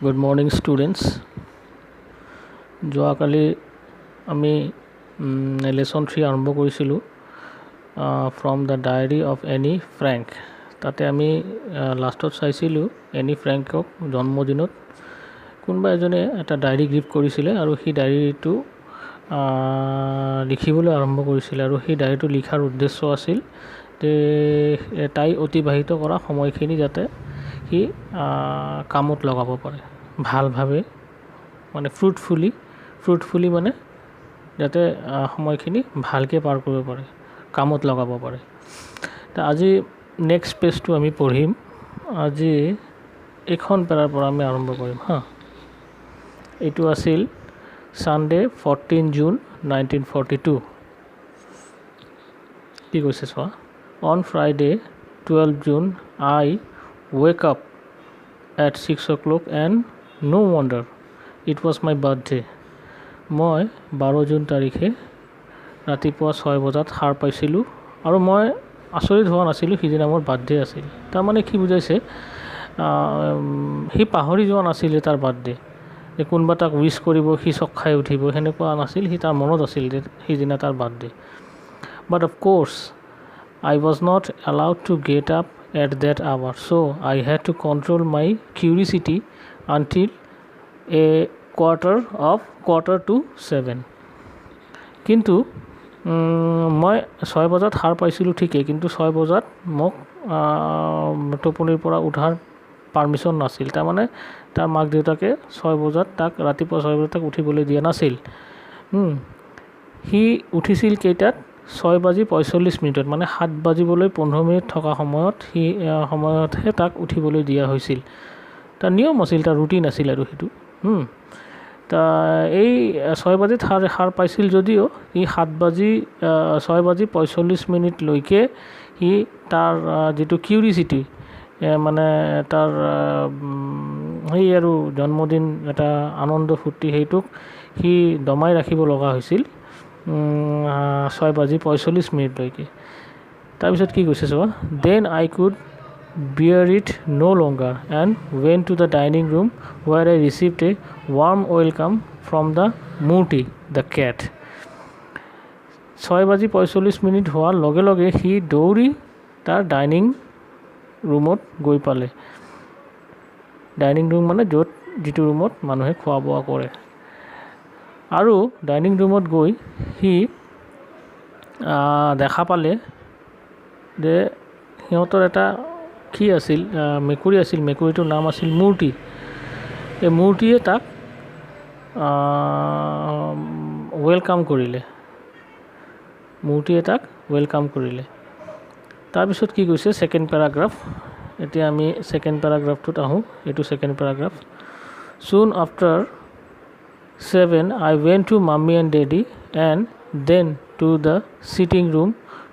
Good morning, students. যোৱাকালি আমি lesson 3 আৰম্ভ কৰিছিলোঁ from the diary of any Frank. তাতে আমি লাষ্টত চাইছিলোঁ এনি ফ্ৰেংকক জন্মদিনত কোনোবা এজনে এটা ডায়েৰী গিফ্ট কৰিছিলে আৰু সেই ডায়েৰীটো লিখিবলৈ আৰম্ভ কৰিছিলে আৰু সেই ডায়েৰীটো লিখাৰ উদ্দেশ্য আছিল যে তাই অতিবাহিত কৰা সময়খিনি যাতে সি কামত লগাব পাৰে ভালভাৱে, মানে ফ্ৰুটফুলি মানে যাতে সময়খিনি ভালকৈ পাৰ কৰিব পাৰে, কামত লগাব পাৰে। আজি নেক্সট পেজটো আমি পঢ়িম। আজি এইখন পেৰাৰ পৰা আমি আৰম্ভ কৰিম এইটো আছিল ছানডে 14 জুন 1942। কি কৈছে চোৱা। On Friday 12 June I wake up at 6 o'clock and no wonder it was my birthday. মই 12 জুন তাৰিখে ৰাতিপুৱা 6 বজাত সাৰ পাইছিলোঁ আৰু মই আচৰিত হোৱা নাছিলোঁ, সিদিনা মোৰ বাৰ্থডে আছিল। তাৰমানে কি বুজাইছে, সি পাহৰি যোৱা নাছিলে তাৰ বাৰ্থডে, যে কোনোবা তাক উইচ কৰিব সি চক খাই উঠিব, সেনেকুৱা নাছিল। সি তাৰ মনত আছিল যে সিদিনা তাৰ birthday. But of course I was not allowed to get up at that hour, so I had to control my curiosity until a quarter to 7. কিন্তু মই 6 বজাত সাৰ পাইছিলোঁ ঠিকেই, কিন্তু 6 বজাত মোক টোপনিৰ পৰা উঠাৰ পাৰ্মিশ্যন নাছিল। তাৰমানে তাৰ মাক দেউতাকে 6 বজাত তাক ৰাতিপুৱা 6 বজাত তাক উঠিবলৈ দিয়া নাছিল। সি উঠিছিল কেইটাত? 6:45, মানে 7 বাজিবলৈ 15 মিনিট থকা সময়তহে তাক উঠিবলৈ দিয়া হৈছিল। তাৰ নিয়ম আছিল, তাৰ ৰুটিন আছিল আৰু সেইটো। এই 6 বাজিত সাৰ পাইছিল যদিও সি 6:45 সি তাৰ যিটো কিউৰিচিটি, মানে তাৰ সেই আৰু জন্মদিন এটা আনন্দ ফূৰ্তি, সেইটোক সি দমাই ৰাখিব লগা হৈছিল 6:45। তাৰপিছত কি কৈছে চোৱা। Then I could bear it no longer and went to the dining room where I received a warm welcome from the Murti, the cat. 6:45 হোৱাৰ লগে লগে সি দৌৰি তাৰ ডাইনিং ৰুমত গৈ পালে। ডাইনিং ৰুম মানে যিটো ৰুমত মানুহে খোৱা বোৱা কৰে। আৰু ডাইনিং ৰুমত গৈ সি দেখা পালে যে সিহঁতৰ এটা কি আছিল, মেকুৰী আছিল। মেকুৰীটোৰ নাম আছিল মূৰ্তি। এই মূৰ্তিয়ে তাক ৱেলকাম কৰিলে। তাৰপিছত কি কৈছে ছেকেণ্ড পেৰাগ্ৰাফ। এতিয়া আমি ছেকেণ্ড পেৰাগ্ৰাফটোত আহোঁ। এইটো second paragraph. Soon after 7 I went to mommy and daddy and then to the sitting room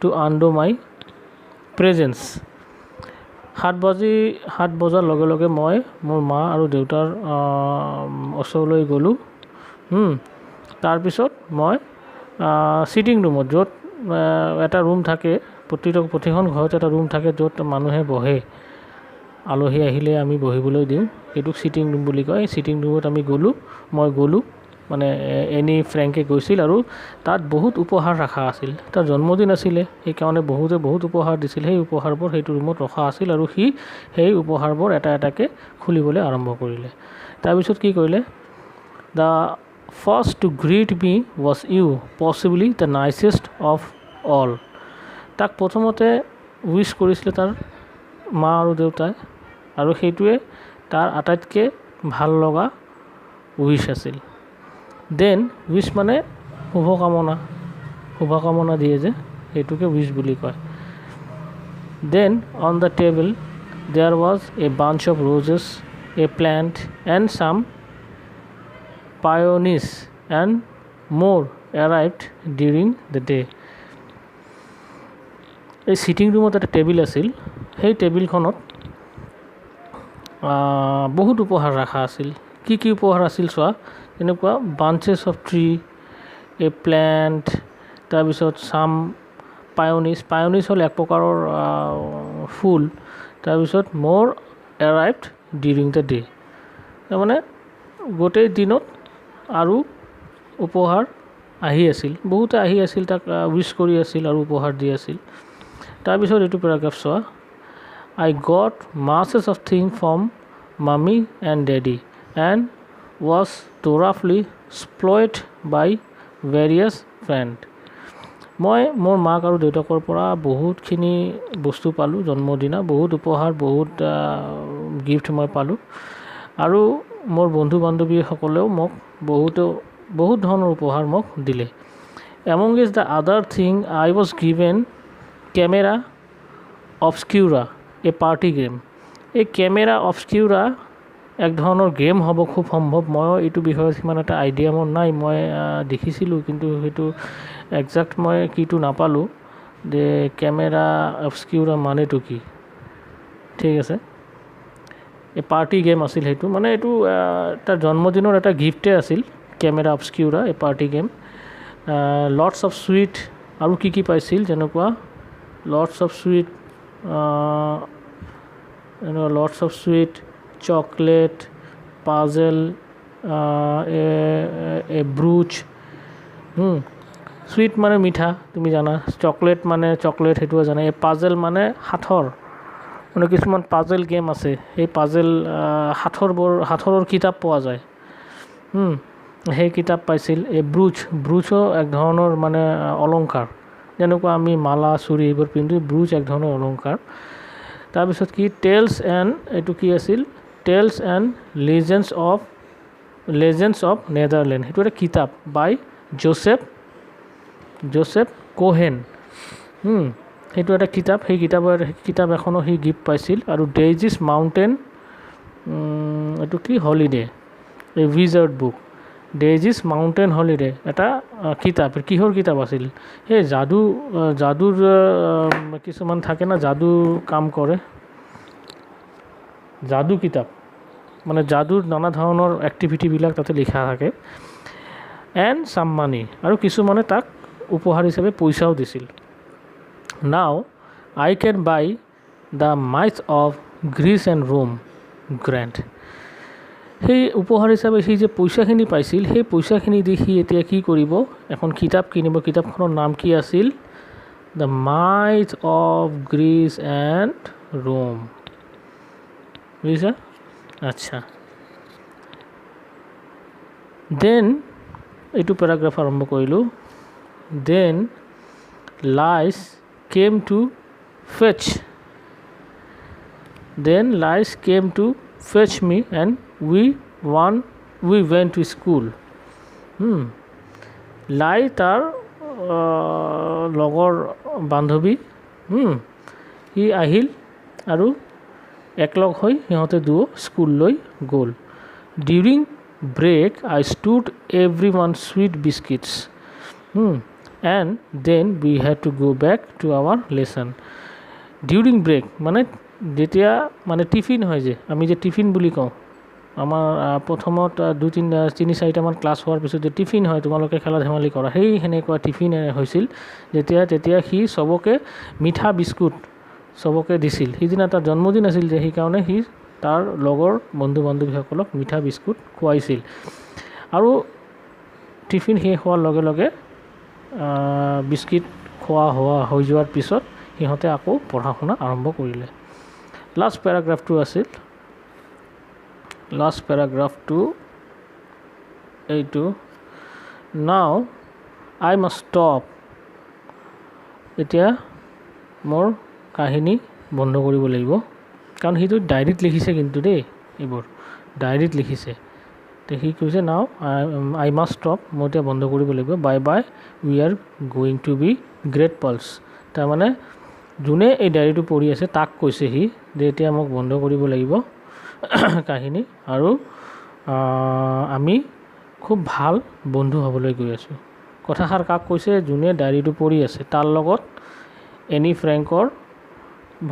to undo my presents. 7 বজাৰ লগে লগে মই মোৰ মা আৰু দেউতাৰ ওচৰলৈ গ'লোঁ। তাৰপিছত মই ছিটিং ৰুমত, য'ত এটা ৰুম থাকে, প্ৰতিখন ঘৰত এটা ৰুম থাকে য'ত মানুহে বহে, আলহী আহিলে আমি বহিবলৈ দিওঁ, সেইটোক ছিটিং ৰুম বুলি কয়। ছিটিং ৰুমত মই গ'লোঁ, মানে এনি ফ্ৰেংকে গৈছিল আৰু তাত বহুত উপহাৰ ৰখা আছিল। তাৰ জন্মদিন আছিলে, সেইকাৰণে বহুত উপহাৰ দিছিল। সেই উপহাৰবোৰ সেইটো ৰুমত ৰখা আছিল আৰু সি সেই উপহাৰবোৰ এটা এটাকৈ খুলিবলৈ আৰম্ভ কৰিলে। তাৰপিছত কি কৰিলে, the first to greet me was you, possibly the nicest of all. তাক প্ৰথমতে উইচ কৰিছিলে তাৰ মা আৰু দেউতাই, আৰু সেইটোৱে তাৰ আটাইতকৈ ভাল লগা উইচ আছিল। দেন উইচ মানে শুভকামনা দিয়ে যে, সেইটোকে উইচ বুলি কয়। Then on the table there was a bunch of roses, a plant and some peonies and more arrived during the day. এই ছিটিং ৰুমত এটা টেবিল আছিল। সেই টেবিলখনত বহুত উপহাৰ ৰখা আছিল। কি উপহাৰ আছিল চোৱা, এনেকুৱা বাঞ্চেছ অফ ট্ৰী, এ প্লেণ্ট, তাৰপিছত ছাম পায়নিছ হ'ল এক প্ৰকাৰৰ ফুল, তাৰপিছত মোৰ এৰাইভড ডিউৰিং দ্য ডে। তাৰমানে গোটেই দিনত আৰু উপহাৰ আহি আছিল, বহুতে আহি আছিল, তাক উইচ কৰি আছিল আৰু উপহাৰ দি আছিল। তাৰপিছত এইটো পেৰাগ্ৰাফ চোৱা, I got masses of things from mommy and daddy and was thoroughly spoiled by various friends. মই মোৰ মাক আৰু দেউতাকৰ পৰা বহুতখিনি বস্তু পালোঁ, জন্মদিনা বহুত উপহাৰ, বহুত গিফ্ট মই পালোঁ, আৰু মোৰ বন্ধু বান্ধৱীসকলেও মোক বহুত ধৰণৰ উপহাৰ মোক দিলে। Among the other thing I was given camera obscura, a party game. এই কেমেৰা অবস্কিউৰা এক ধৰণৰ গেম হ'ব খুব সম্ভৱ। মই এইটো বিষয়ত সিমান এটা আইডিয়া মোৰ নাই, মই দেখিছিলোঁ কিন্তু সেইটো একজেক্ট মই কিটো নাপালোঁ যে কেমেৰা অবস্কিউৰা মানেটো কি। ঠিক আছে, এই পাৰ্টি গেম আছিল সেইটো, মানে এইটো তাৰ জন্মদিনৰ এটা গিফ্টে আছিল, কেমেৰা অবস্কিউৰা এই party game. Lots of sweet, আৰু কি পাইছিল যেনেকুৱা lots of sweet, lots of sweet, chocolate, puzzle, a brooch. Sweet মানে মিঠা, তুমি জানা, চকলেট মানে চকলেট, সেইটোও জানা। এই পাজেল মানে সাঁথৰ, মানে কিছুমান পাজেল গেম আছে, সেই পাজেল সাঁথৰৰ কিতাপ পোৱা যায়, সেই কিতাপ পাইছিল। এই ব্ৰুচো এক ধৰণৰ মানে অলংকাৰ, যেনেকুৱা আমি মালা চুৰি এইবোৰ পিন্ধো, ব্ৰুচ এক ধৰণৰ অলংকাৰ। তাৰপিছত কি টেলছ এণ্ড, এইটো কি আছিল, tales and legends of Netherland, সেইটো এটা কিতাপ বাই জোচেফ কোহেন। সেইটো এটা কিতাপ, সেই কিতাপ এখনো সি গিফ্ট পাইছিল। আৰু ডেইজিছ মাউণ্টেন, এইটো কি হলিডে, এই উইজাৰ্ড বুক, ডেইজিছ মাউণ্টেন হলিডে এটা কিতাপ। কিহৰ কিতাপ আছিল, সেই যাদুৰ কিছুমান থাকে না, যাদু কাম কৰে, যাদু কিতাপ, মানে যাদুৰ নানা ধৰণৰ এক্টিভিটিবিলাক তাতে লিখা থাকে। এণ্ড চাম মানি, আৰু কিছুমানে তাক উপহাৰ হিচাপে পইচাও দিছিল। Now I can buy the myth of Greece and Rome grand. সেই উপহাৰ হিচাপে সি যে পইচাখিনি পাইছিল, সেই পইচাখিনি দি সি এতিয়া কি কৰিব, এখন কিতাপ কিনিব। কিতাপখনৰ নাম কি আছিল, the myth of Greece and Rome, বুজিছা? আচ্ছা, দেন এইটো পেৰাগ্ৰাফ আৰম্ভ কৰিলোঁ। Then Lais came to fetch me and we went to school. Lai তাৰ লগৰ বান্ধৱী, সি আহিল আৰু একলগ হৈ সিহঁতে দুয়ো স্কুললৈ গ'ল। During break I stood every one sweet biscuits and then we had to go' back to our lesson. During break মানে যেতিয়া মানে টিফিন হয় যে, আমি যে টিফিন বুলি কওঁ, আমাৰ প্ৰথমত 2-3-4মান ক্লাছ হোৱাৰ পিছত যে টিফিন হয়, তোমালোকে খেলা ধেমালি কৰা, সেই সেনেকুৱা টিফিন হৈছিল তেতিয়া সি চবকে মিঠা বিস্কুট চবকে দিছিল। সিদিনা তাৰ জন্মদিন আছিল যে, সেইকাৰণে সি তাৰ লগৰ বন্ধু বান্ধৱীসকলক মিঠা বিস্কুট খুৱাইছিল। আৰু টিফিন শেষ হোৱাৰ লগে লগে বিস্কিট খোৱা হৈ যোৱাৰ পিছত সিহঁতে আকৌ পঢ়া শুনা আৰম্ভ কৰিলে। লাষ্ট পেৰাগ্ৰাফটো এইটো, নাও আই মাষ্ট ষ্টপ। এতিয়া মোৰ কাহিনী বন্ধ কৰিব লাগিব, কাৰণ সিটো ডায়েৰীত লিখিছে কিন্তু দেই, এইবোৰ ডায়েৰীত লিখিছে। তো সি কৈছে নাও আই মাষ্ট ষ্টপ, মই এতিয়া বন্ধ কৰিব লাগিব। Bye we are going to be great pals. তাৰমানে যোনে এই ডায়েৰীটো পঢ়ি আছে তাক কৈছে সি যে এতিয়া মোক বন্ধ কৰিব লাগিব কাহিনী, আৰু আমি খুব ভাল বন্ধু হ'বলৈ গৈ আছোঁ। কথাষাৰ কাক কৈছে, যোনে ডায়েৰীটো পঢ়ি আছে তাৰ লগত এনি ফ্ৰেংকৰ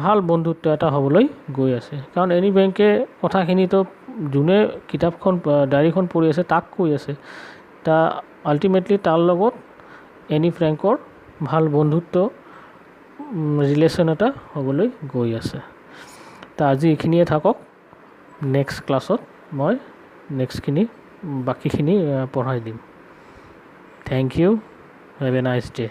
ভাল বন্ধুত্ব এটা হ'বলৈ গৈ আছে। কাৰণ এনি ফ্ৰেংকে কথাখিনিতো যোনে কিতাপখন ডায়েৰীখন পঢ়ি আছে তাক কৈ আছে, আল্টিমেটলি তাৰ লগত এনি ফ্ৰেংকৰ ভাল বন্ধুত্ব ৰিলেশ্যন এটা হ'বলৈ গৈ আছে। আজি এইখিনিয়ে থাকক, নেক্সট ক্লাছত মই নেক্সটখিনি বাকীখিনি পঢ়াই দিম। Thank you, have a nice day.